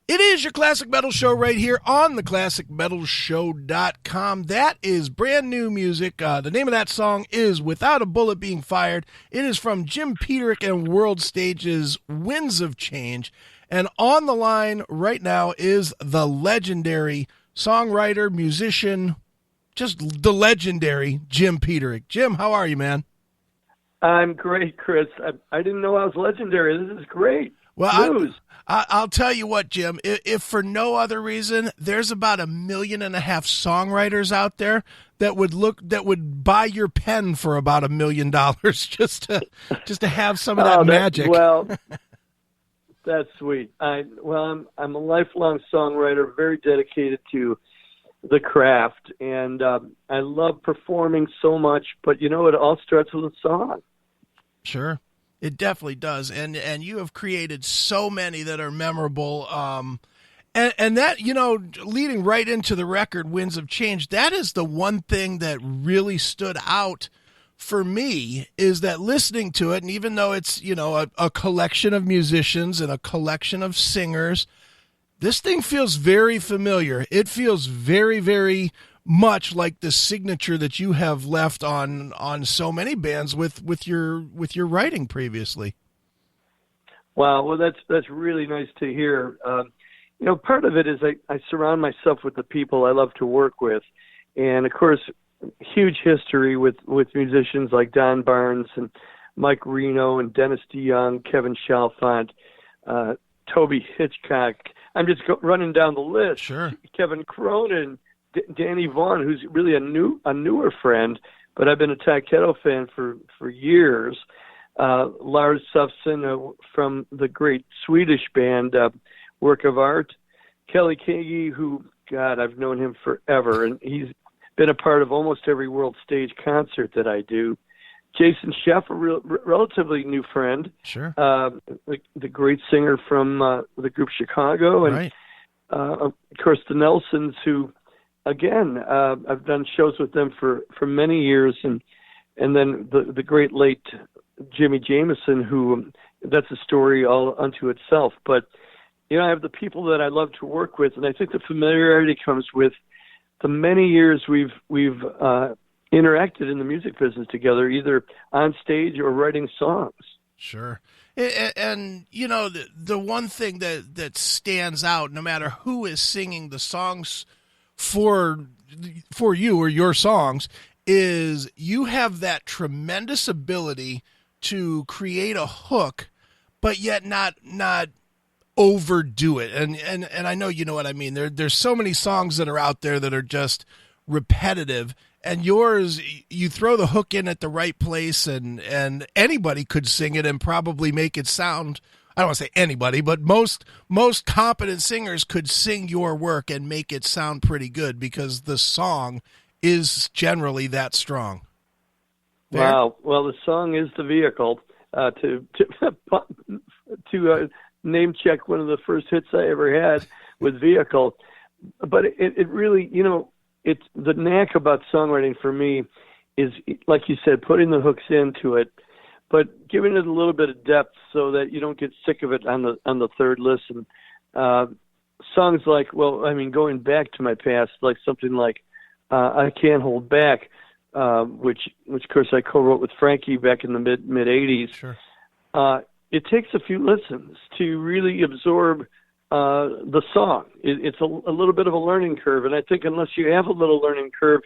It is your Classic Metal Show right here on the ClassicMetalShow.com. That is brand new music. The name of that song is Without a Bullet Being Fired. It is from Jim Peterik and World Stage's Winds of Change. And on the line right now is the legendary songwriter, musician, just the legendary Jim Peterik. Jim, how are you, man? I'm great, Chris. I didn't know I was legendary. This is great. Well, I'll tell you what, Jim, if for no other reason, there's about 1.5 million songwriters out there that would buy your pen for about $1 million just to have some of that magic. Well, that's sweet. I'm a lifelong songwriter, very dedicated to the craft, and I love performing so much, but it all starts with a song. Sure. It definitely does, and you have created so many that are memorable, and that, leading right into the record, Winds of Change, that is the one thing that really stood out for me, is that listening to it, and even though it's, a collection of musicians and a collection of singers, this thing feels very familiar. It feels very, very much like the signature that you have left on so many bands with your writing previously. Wow, well, that's really nice to hear. Part of it is I surround myself with the people I love to work with, and of course, huge history with musicians like Don Barnes and Mike Reno and Dennis DeYoung, Kevin Chalfant, Toby Hitchcock. I'm just running down the list. Sure. Kevin Cronin, Danny Vaughan, who's really a newer friend, but I've been a Takedo fan for years. Lars Sufson from the great Swedish band Work of Art. Kelly Kagi, who, God, I've known him forever, and he's been a part of almost every World Stage concert that I do. Jason Sheff, a relatively new friend. Sure. The great singer from the group Chicago. And, right. Of course, the Nelsons, who, again, I've done shows with them for many years, and then the great late Jimi Jamieson, who that's a story all unto itself. But I have the people that I love to work with, and I think the familiarity comes with the many years we've interacted in the music business together, either on stage or writing songs. Sure. And the one thing that stands out, no matter who is singing the songs for you or your songs, is you have that tremendous ability to create a hook, but yet not overdo it. And I know you know what I mean. There's so many songs that are out there that are just repetitive, and yours, you throw the hook in at the right place, and anybody could sing it and probably make it sound, I don't want to say anybody, but most competent singers could sing your work and make it sound pretty good because the song is generally that strong. Fair? Wow. Well, the song is the vehicle to name check one of the first hits I ever had with Vehicle. But it really, it's the knack about songwriting for me is, like you said, putting the hooks into it, but giving it a little bit of depth so that you don't get sick of it on the third listen. Songs like, going back to my past, like something like I Can't Hold Back, which of course I co-wrote with Frankie back in the mid 80s. Sure. It takes a few listens to really absorb the song. It's a little bit of a learning curve, and I think unless you have a little learning curve,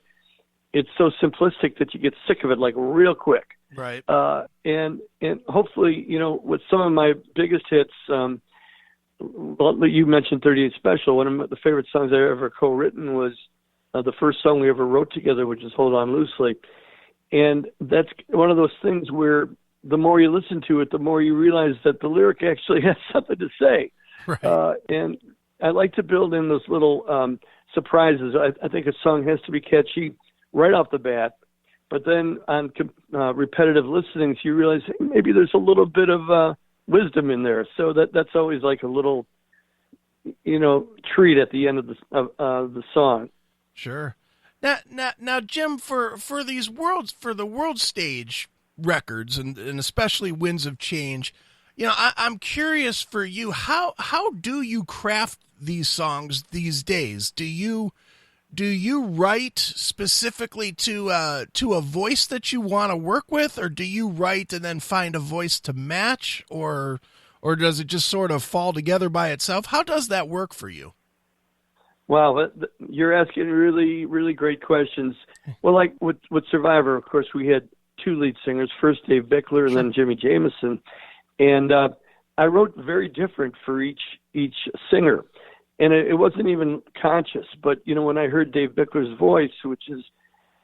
it's so simplistic that you get sick of it like real quick. Right. And hopefully, with some of my biggest hits, you mentioned 38 Special. One of the favorite songs I ever co-written was the first song we ever wrote together, which is Hold On Loosely. And that's one of those things where the more you listen to it, the more you realize that the lyric actually has something to say. Right. And I like to build in those little surprises. I think a song has to be catchy right off the bat, but then on repetitive listenings, you realize, hey, maybe there's a little bit of wisdom in there. So that's always like a little, treat at the end of the song. Sure. Now, Jim, for the world stage records and especially Winds of Change, I'm curious for you, how do you craft these songs these days? Do you write specifically to a voice that you want to work with, or do you write and then find a voice to match, or does it just sort of fall together by itself? How does that work for you? Wow, you're asking really, really great questions. Well, like with Survivor, of course, we had two lead singers, first Dave Bickler and then Jimi Jamieson. And I wrote very different for each singer. And it wasn't even conscious. But, when I heard Dave Bickler's voice, which is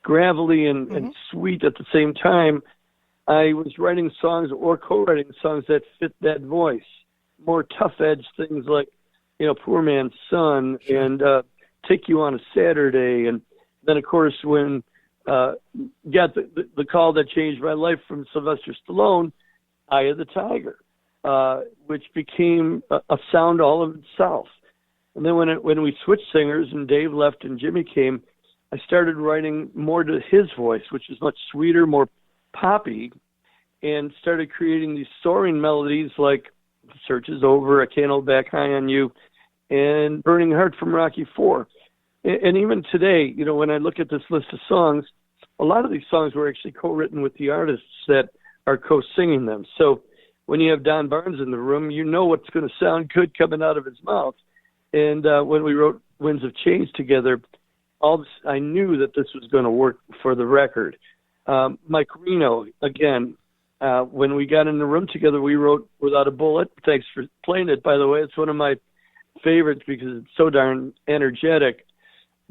gravelly and sweet at the same time, I was writing songs or co-writing songs that fit that voice. More tough-edged things like, Poor Man's Son and Take You on a Saturday. And then, of course, when got the call that changed my life from Sylvester Stallone, Eye of the Tiger, which became a sound all of itself. And then when we switched singers and Dave left and Jimmy came, I started writing more to his voice, which is much sweeter, more poppy, and started creating these soaring melodies like The Search Is Over, I Can't Hold Back High on You, and Burning Heart from Rocky IV. And even today, when I look at this list of songs, a lot of these songs were actually co-written with the artists that are co-singing them. So when you have Don Barnes in the room, you know what's going to sound good coming out of his mouth. And when we wrote Winds of Change together, I knew that this was going to work for the record. Mike Reno, again, when we got in the room together, we wrote Without a Bullet. Thanks for playing it, by the way. It's one of my favorites because it's so darn energetic.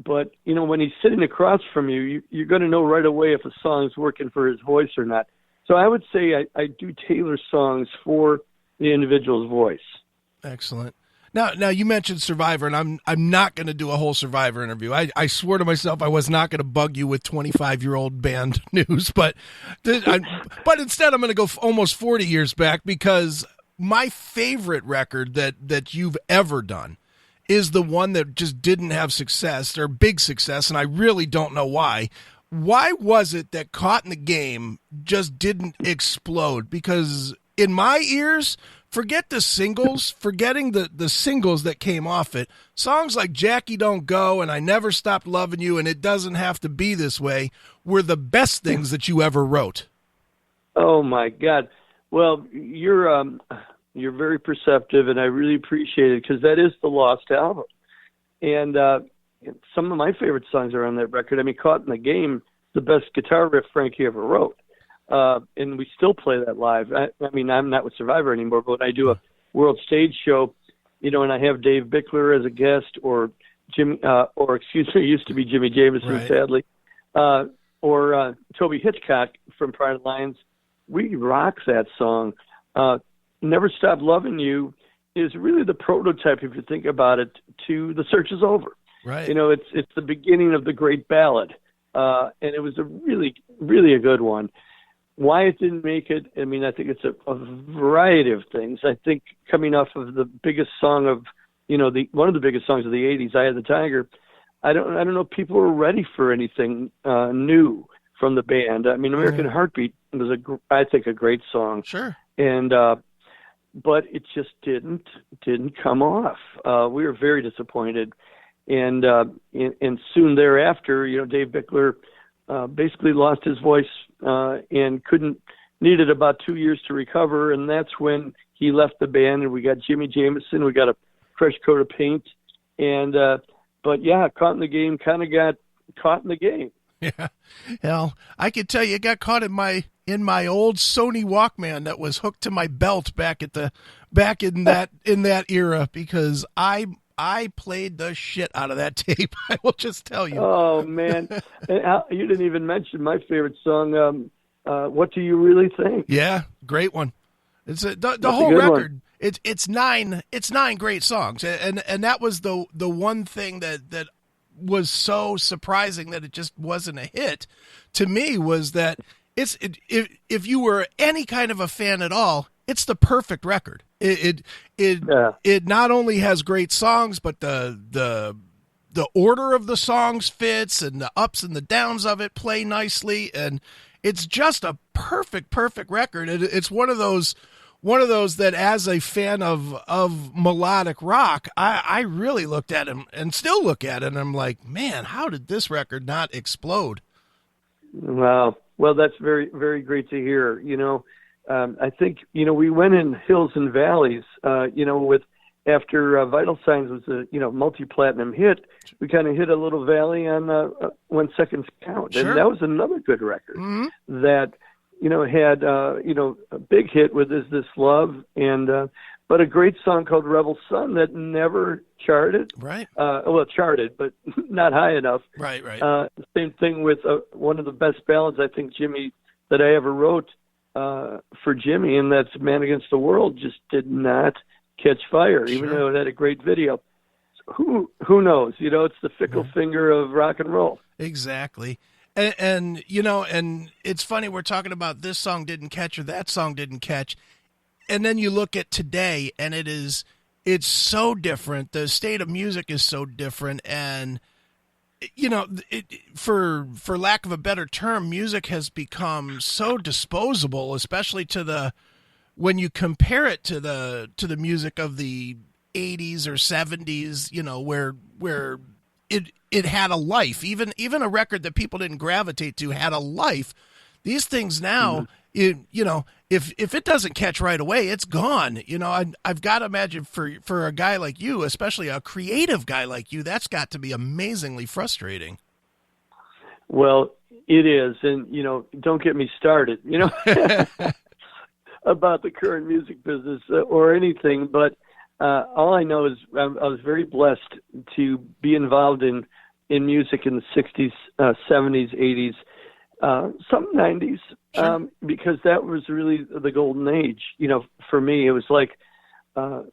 But, when he's sitting across from you, you're going to know right away if a song's working for his voice or not. So I would say I do tailor songs for the individual's voice. Excellent. Now you mentioned Survivor, and I'm not going to do a whole Survivor interview. I swore to myself I was not going to bug you with 25-year-old band news, but instead I'm going to go almost 40 years back, because my favorite record that you've ever done is the one that just didn't have success or big success, and I really don't know why. Why was it that Caught in the Game just didn't explode? Because in my ears, forgetting the singles that came off it, songs like Jackie Don't Go and I Never Stopped Loving You and It Doesn't Have to Be This Way were the best things that you ever wrote. Oh, my God. Well, you're very perceptive, and I really appreciate it, because that is the lost album. And some of my favorite songs are on that record. I mean, Caught in the Game, the best guitar riff Frankie ever wrote. And we still play that live. I mean, I'm not with Survivor anymore, but when I do a world stage show, and I have Dave Bickler as a guest, or used to be Jimi Jamieson, right, sadly, or Toby Hitchcock from Pride Alliance, we rock that song. Never Stop Loving You is really the prototype, if you think about it, to The Search Is Over. Right. It's the beginning of the great ballad, and it was a really, really a good one. Why it didn't make it, I mean, I think it's a variety of things. I think coming off of the biggest song of, one of the biggest songs of the 80s, Eye of the Tiger, I don't know if people were ready for anything new from the band. I mean, American Heartbeat was I think a great song. Sure. And but it just didn't come off. We were very disappointed, and soon thereafter, Dave Bickler basically lost his voice and needed about 2 years to recover, and that's when he left the band, and we got Jimi Jamieson. We got a fresh coat of paint, and but yeah, Caught in the Game kind of got caught in the game. Yeah, hell, I could tell you, it got caught in my old Sony Walkman that was hooked to my belt back in that era, because I played the shit out of that tape. I will just tell you. Oh man, and you didn't even mention my favorite song. What Do You Really Think? Yeah, great one. It's the whole record. One. It's nine great songs, and that was the one thing that was so surprising that it just wasn't a hit to me, was that if you were any kind of a fan at all, it's the perfect record. It not only has great songs, but the order of the songs fits, and the ups and the downs of it play nicely, and it's just a perfect record. It's one of those one of those that, as a fan of melodic rock, I really looked at him and still look at it, and I'm like, man, how did this record not explode? Wow. Well, that's very, very great to hear. I think, we went in hills and valleys, with after Vital Signs was a, multi-platinum hit, we kind of hit a little valley on 1 Second's Count. Sure. And that was another good record Mm-hmm. that, had, a big hit with Is This Love? And, but a great song called Rebel Sun that never charted. Right. Well, it charted, but not high enough. Right, right. Same thing with one of the best ballads I think that I ever wrote for Jimmy, and that's Man Against the World, just did not catch fire, even though it had a great video. So who knows? It's the fickle finger of rock and roll. Exactly. And and it's funny, we're talking about this song didn't catch or that song didn't catch. And then you look at today, and it's so different. The state of music is so different. And, for lack of a better term, music has become so disposable, especially when you compare it to the music of the 80s or 70s, where it had a life. Even a record that people didn't gravitate to had a life. These things now, if it doesn't catch right away, it's gone. I've got to imagine for a guy like you, especially a creative guy like you, that's got to be amazingly frustrating. Well, it is. And, don't get me started, about the current music business or anything. But all I know is I was very blessed to be involved in music in the 60s, 70s, 80s. Some 90s, because that was really the golden age. For me, it was like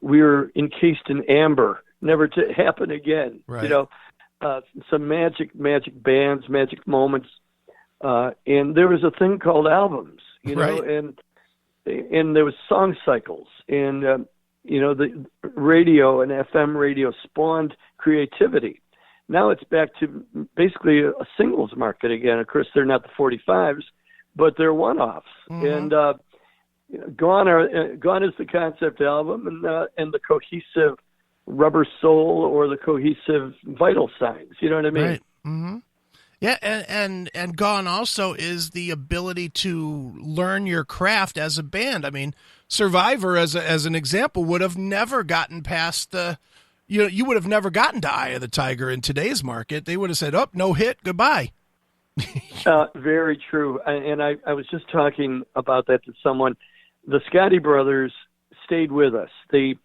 we were encased in amber, never to happen again. Right. Some magic bands, magic moments, and there was a thing called albums. Right. and there was song cycles, and the radio and FM radio spawned creativity. Now it's back to basically a singles market again. Of course, they're not the 45s, but they're one-offs. Mm-hmm. And Gone is the concept album, and the cohesive Rubber Soul or the cohesive Vital Signs. You know what I mean? Right. Mm-hmm. Yeah, and Gone also is the ability to learn your craft as a band. I mean, Survivor, as an example, would have never gotten past the. You would have never gotten to Eye of the Tiger in today's market. They would have said, "Oh, no hit, goodbye." Very true. And I was just talking about that to someone. The Scotti Brothers stayed with us. They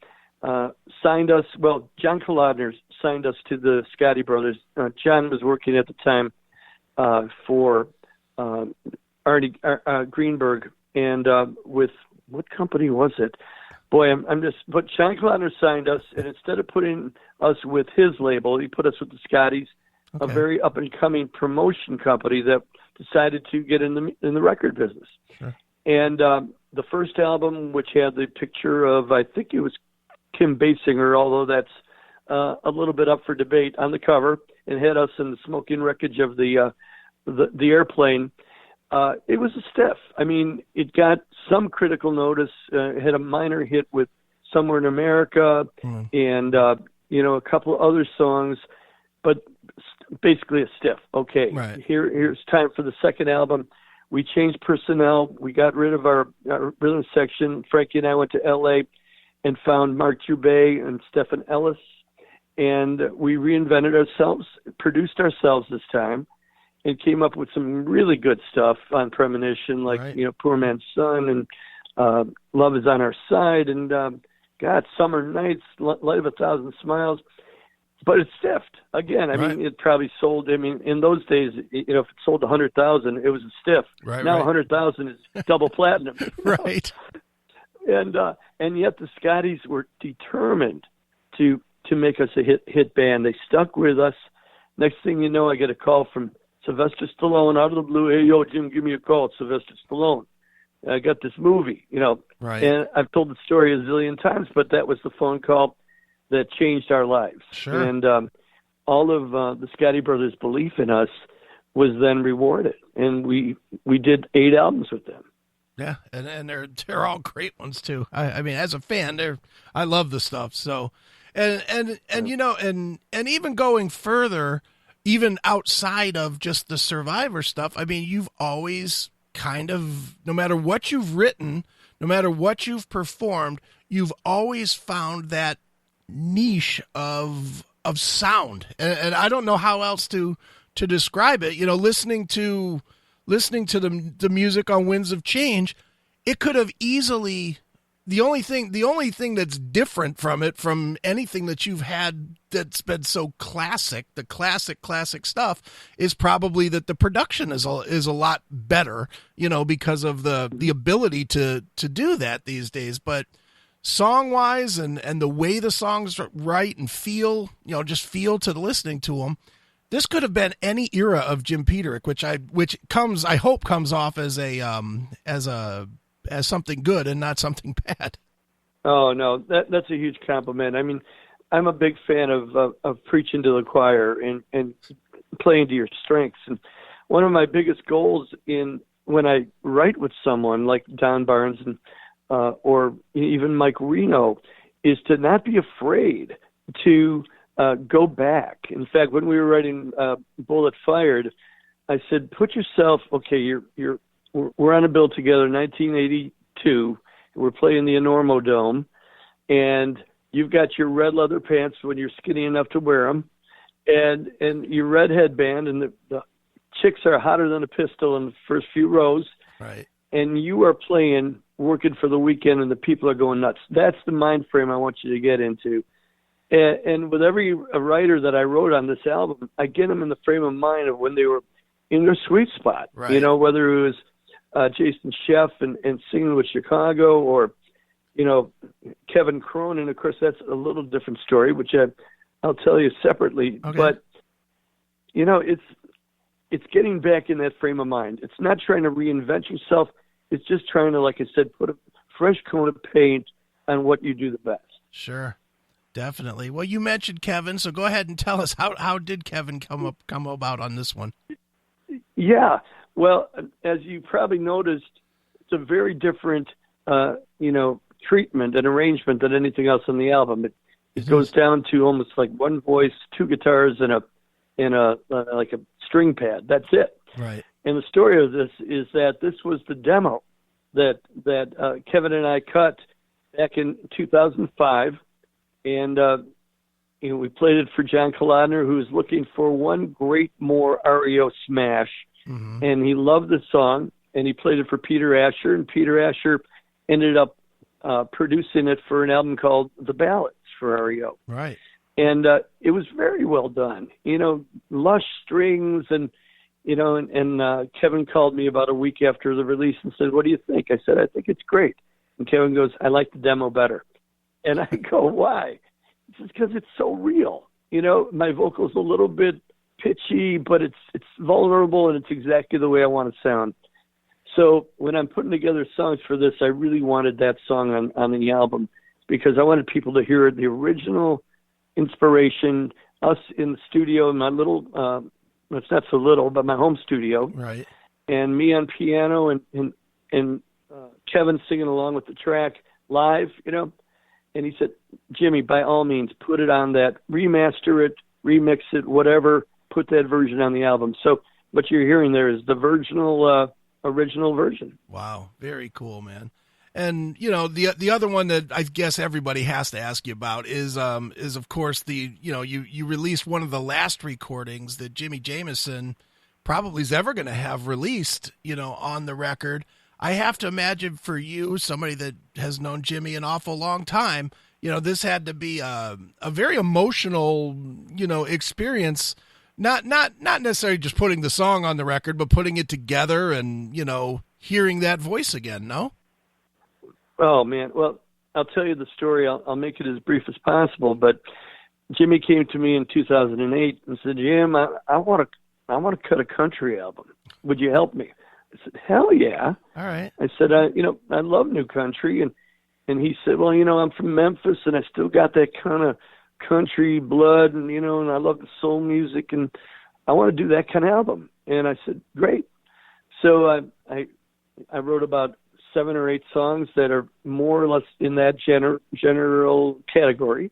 signed us. Well, John Kolodner signed us to the Scotti Brothers. John was working at the time for Arnie Greenberg, and with what company was it? Boy, but John Kolodner signed us, and instead of putting us with his label, he put us with the Scotties, a very up-and-coming promotion company that decided to get in the record business. Sure. And the first album, which had the picture of, I think it was Kim Basinger, although that's a little bit up for debate, on the cover, and had us in the smoking wreckage of the airplane. It was a stiff. I mean, it got some critical notice. It had a minor hit with Somewhere in America and, a couple of other songs, but basically a stiff. Okay, right. Here's time for the second album. We changed personnel. We got rid of our rhythm section. Frankie and I went to L.A. and found Mark Jubé and Stephen Ellis, and we reinvented ourselves, produced ourselves this time, and came up with some really good stuff on Premonition, like, right. Poor Man's Son and Love Is on Our Side and, Summer Nights, Light of a Thousand Smiles. But it's stiffed. Again, I mean, it probably sold, in those days, if it sold 100,000, it was a stiff. Right, now right. 100,000 is double platinum. Right. And yet the Scotties were determined to make us a hit band. They stuck with us. Next thing you know, I get a call from Sylvester Stallone out of the blue. Hey, yo, Jim, give me a call. It's Sylvester Stallone. I got this movie, Right. And I've told the story a zillion times, but that was the phone call that changed our lives. Sure. And all of the Scotti Brothers' belief in us was then rewarded. And we did 8 albums with them. Yeah, and they're all great ones too. I mean, as a fan, I love the stuff. So, and you know, and even going further, even outside of just the Survivor stuff. I mean, you've always kind of, no matter what you've written, no matter what you've performed, you've always found that niche of sound, and I don't know how else to describe it. You know, listening to the music on Winds of Change, it could have easily, the only thing that's different from it, from anything that you've had that's been so classic, the classic stuff, is probably that the production is a lot better, you know, because of the ability to do that these days. But song wise and the way the songs write and feel, you know, just feel to listening to them, this could have been any era of Jim Peterik, which I hope comes off as something good and not something bad. Oh no, that's a huge compliment. I mean, I'm a big fan of preaching to the choir and playing to your strengths. And one of my biggest goals when I write with someone like Don Barnes and or even Mike Reno is to not be afraid to go back. In fact, when we were writing Bullet Fired, I said, put yourself, okay, we're on a bill together, 1982. We're playing the Enormo Dome, and you've got your red leather pants when you're skinny enough to wear them, and your red headband, and the chicks are hotter than a pistol in the first few rows. Right. And you are playing Working for the Weekend, and the people are going nuts. That's the mind frame I want you to get into. And with every writer that I wrote on this album, I get them in the frame of mind of when they were in their sweet spot. Right. You know, whether it was Jason Sheff and Singing with Chicago, or, you know, Kevin Cronin. Of course, that's a little different story, which I'll tell you separately. Okay. But, you know, it's getting back in that frame of mind. It's not trying to reinvent yourself. It's just trying to, like I said, put a fresh coat of paint on what you do the best. Sure. Definitely. Well, you mentioned Kevin, so go ahead and tell us how did Kevin come about on this one? Yeah. Well, as you probably noticed, it's a very different, treatment and arrangement than anything else on the album. It goes down to almost like one voice, two guitars, and a like a string pad. That's it. Right. And the story of this is that this was the demo that Kevin and I cut back in 2005. And, we played it for John Kolodner, who was looking for one great more REO smash. Mm-hmm. And he loved the song, and he played it for Peter Asher, and Peter Asher ended up producing it for an album called The Ballads for REO. Right. And it was very well done. You know, lush strings, and, and Kevin called me about a week after the release and said, "What do you think?" I said, "I think it's great." And Kevin goes, "I like the demo better." And I go, "Why?" He says, "Because it's so real. You know, my vocal's a little bit pitchy, but it's vulnerable, and it's exactly the way I want to sound." So when I'm putting together songs for this, I really wanted that song on the album because I wanted people to hear the original inspiration, us in the studio in my little, it's not so little, but my home studio. Right. And me on piano and Kevin singing along with the track live, And he said, "Jimmy, by all means, put it on that, remaster it, remix it, whatever, put that version on the album." So what you're hearing there is the original version. Wow. Very cool, man. And, the other one that I guess everybody has to ask you about is of course you released one of the last recordings that Jimi Jamieson probably is ever going to have released, on the record. I have to imagine for you, somebody that has known Jimmy an awful long time, this had to be a very emotional, experience. Not necessarily just putting the song on the record, but putting it together and, hearing that voice again, no? Oh, man. Well, I'll tell you the story. I'll make it as brief as possible. But Jimmy came to me in 2008 and said, "Jim, I want to cut a country album. Would you help me?" I said, "Hell yeah." All right. I said, I love new country. And he said, "Well, I'm from Memphis, and I still got that kind of country blood, and, and I love the soul music, and I want to do that kind of album." And I said, "Great." So I wrote about 7 or 8 songs that are more or less in that general category.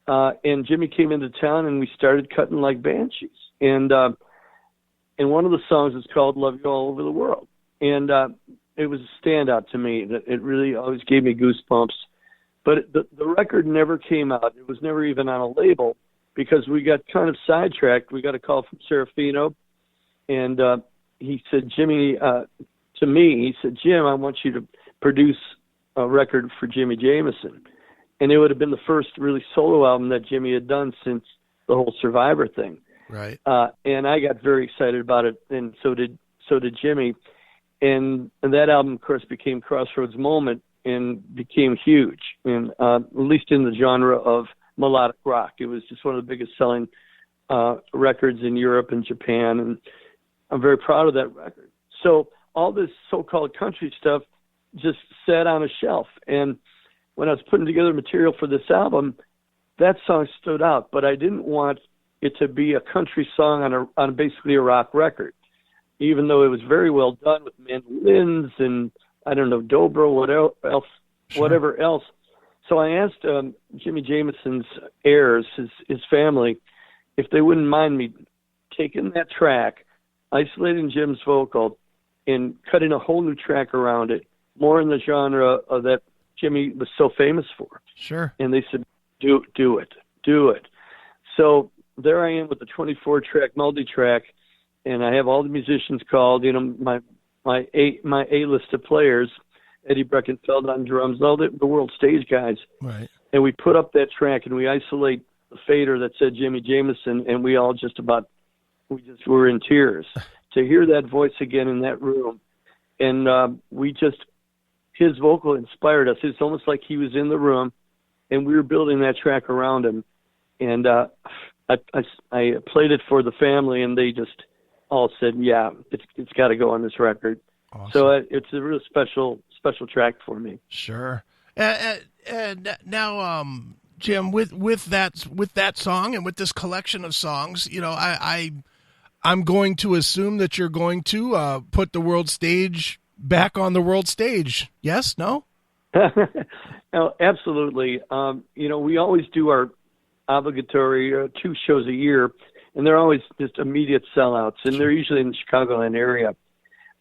And Jimmy came into town, and we started cutting like banshees. And one of the songs is called "Love You All Over the World," and it was a standout to me. That it really always gave me goosebumps. But the record never came out. It was never even on a label because we got kind of sidetracked. We got a call from Serafino, and he said, Jimmy, to me, he said, Jim, I want you to produce a record for Jimi Jamieson. And it would have been the first really solo album that Jimmy had done since the whole Survivor thing. Right. And I got very excited about it, and so did Jimmy. And that album, of course, became Crossroads Moment and became huge, and at least in the genre of melodic rock. It was just one of the biggest selling records in Europe and Japan, and I'm very proud of that record. So all this so-called country stuff just sat on a shelf. And when I was putting together material for this album, that song stood out, but I didn't want it to be a country song on basically a rock record, even though it was very well done with mandolins and, I don't know, dobro, whatever else. So I asked Jimi Jamison's heirs, his family, if they wouldn't mind me taking that track, isolating Jim's vocal, and cutting a whole new track around it, more in the genre of that Jimmy was so famous for. Sure. And they said, do it. So there I am with the 24-track multi-track, and I have all the musicians called, my A-list of players, Eddie Breckenfeld on drums, all the world stage guys. Right. And we put up that track, and we isolate the fader that said Jimi Jamieson, and we all we were in tears to hear that voice again in that room. And his vocal inspired us. It's almost like he was in the room, and we were building that track around him. And I played it for the family, and they just all said, yeah, it's got to go on this record. Awesome. So it's a real special track for me. Sure. And now, Jim, with that song and with this collection of songs, I'm going to assume that you're going to put the world stage back on the world stage. Yes? No? No, absolutely. We always do our obligatory 2 shows a year, and they're always just immediate sellouts, and they're usually in the Chicagoland area.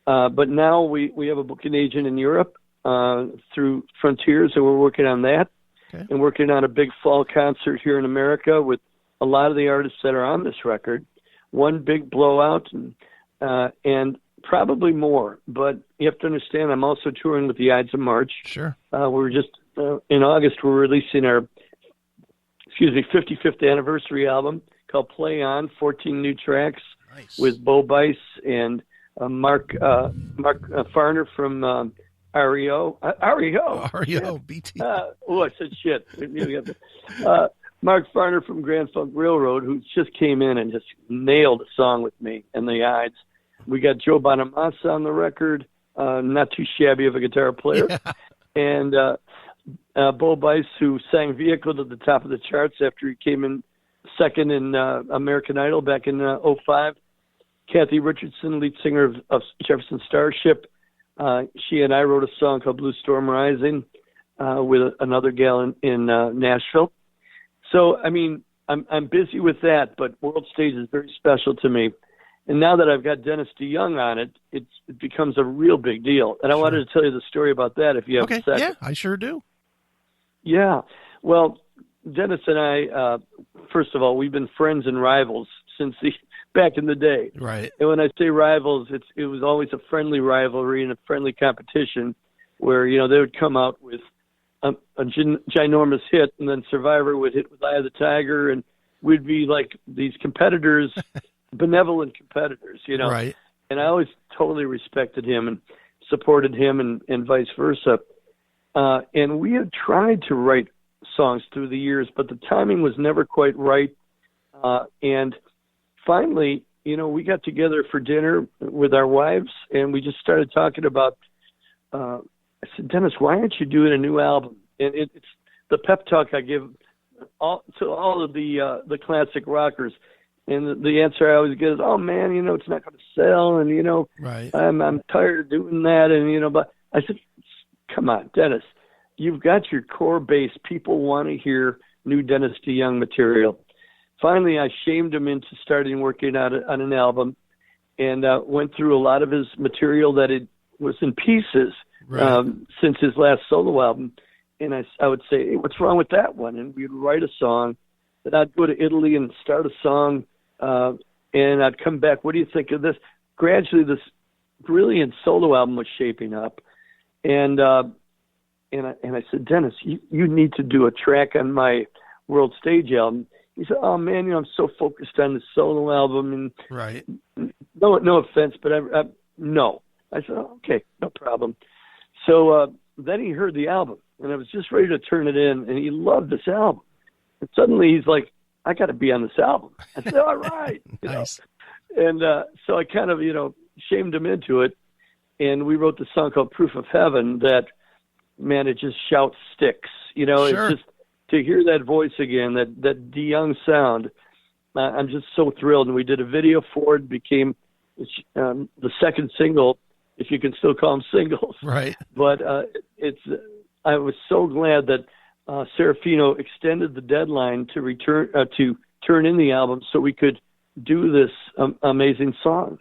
But now we have a booking agent in Europe through Frontiers, and we're working on that. Okay. And working on a big fall concert here in America with a lot of the artists that are on this record. One big blowout, and probably more. But you have to understand, I'm also touring with the Ides of March. Sure. We're just in August, we're releasing our 55th anniversary album called Play On, 14 new tracks. Nice. With Bo Bice and Mark Farner from REO. REO, BT. I said shit. Mark Farner from Grand Funk Railroad, who just came in and just nailed a song with me and the Ides. We got Joe Bonamassa on the record, not too shabby of a guitar player. Yeah. And Bo Bice, who sang Vehicle to the top of the charts after he came in second in American Idol back in 2005. Kathy Richardson, lead singer of Jefferson Starship. She and I wrote a song called Blue Storm Rising with another gal in Nashville. So, I mean, I'm busy with that, but World Stage is very special to me. And now that I've got Dennis DeYoung on it, it becomes a real big deal. And I wanted to tell you the story about that if you have a second. Yeah, I sure do. Yeah. Well, Dennis and I, first of all, we've been friends and rivals since back in the day. Right. And when I say rivals, it was always a friendly rivalry and a friendly competition where, they would come out with a ginormous hit, and then Survivor would hit with Eye of the Tiger, and we'd be like these competitors, benevolent competitors, Right. And I always totally respected him and supported him and vice versa. And we had tried to write songs through the years, but the timing was never quite right. And finally, we got together for dinner with our wives, and we just started talking about, I said, Dennis, why aren't you doing a new album? And it's the pep talk I give to all of the classic rockers. And the answer I always get is, oh, man, it's not going to sell. And, right. I'm tired of doing that. And, but I said, come on, Dennis, you've got your core base. People want to hear new Dennis DeYoung material. Finally, I shamed him into starting working on an album, and went through a lot of his material that it was in pieces since his last solo album. And I would say, hey, what's wrong with that one? And we'd write a song. Then I'd go to Italy and start a song, and I'd come back. What do you think of this? Gradually, this brilliant solo album was shaping up, and I said, Dennis, you need to do a track on my World Stage album. He said, oh man, I'm so focused on the solo album, and right. No offense, but no. I said, oh, okay, no problem. So then he heard the album, and I was just ready to turn it in, and he loved this album. And suddenly he's like, I got to be on this album. I said, all right. Nice. And so I kind of, shamed him into it. And we wrote the song called Proof of Heaven that, man, it just shouts sticks. Sure. It's just to hear that voice again, that DeYoung sound. I'm just so thrilled. And we did a video for it. Became the second single, if you can still call them singles. Right. But I was so glad that Serafino extended the deadline to turn in the album so we could do this amazing song.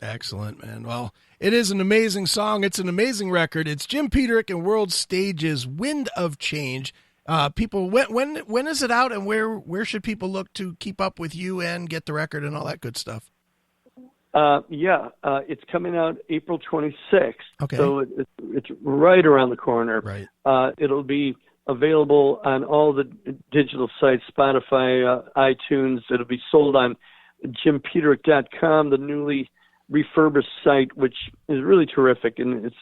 Excellent, man. Well, it is an amazing song. It's an amazing record. It's Jim Peterik and World Stage's Wind of Change. People, when is it out, and where should people look to keep up with you and get the record and all that good stuff? It's coming out April 26th. Okay. So it's right around the corner. Right. It'll be available on all the digital sites, Spotify, iTunes. It'll be sold on JimPeterik.com, the newly refurbished site, which is really terrific. And if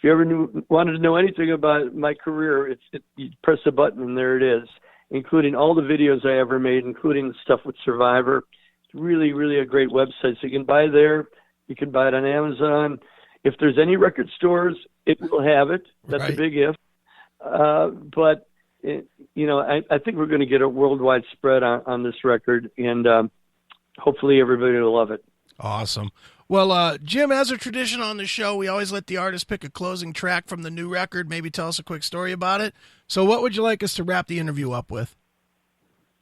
you ever wanted to know anything about my career, you press a button and there it is, including all the videos I ever made, including the stuff with Survivor. It's really, really a great website. So you can buy there. You can buy it on Amazon. If there's any record stores, it will have it. That's right. A big if. But I think we're going to get a worldwide spread on this record, and hopefully everybody will love it. Awesome. Well, Jim, as a tradition on the show, we always let the artist pick a closing track from the new record, maybe tell us a quick story about it. So what would you like us to wrap the interview up with?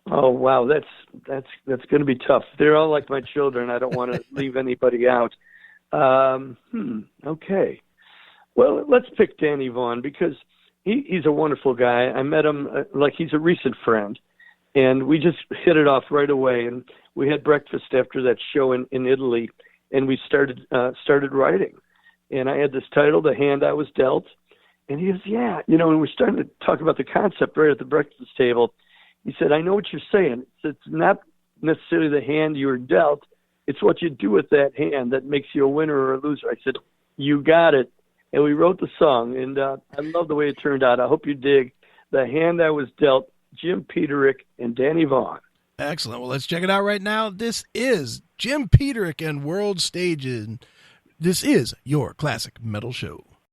Oh, wow, that's going to be tough. They're all like my children. I don't want to leave anybody out. Okay. Well, let's pick Danny Vaughan, because he's a wonderful guy. I met him like he's a recent friend, and we just hit it off right away. And we had breakfast after that show in Italy, and we started writing. And I had this title, The Hand I Was Dealt. And he goes, yeah. And we're starting to talk about the concept right at the breakfast table. He said, I know what you're saying. It's not necessarily the hand you were dealt. It's what you do with that hand that makes you a winner or a loser. I said, you got it. And we wrote the song, and I love the way it turned out. I hope you dig The Hand I Was Dealt, Jim Peterik and Danny Vaughan. Excellent. Well, let's check it out right now. This is Jim Peterik and World Stages. This is your Classic Metal Show.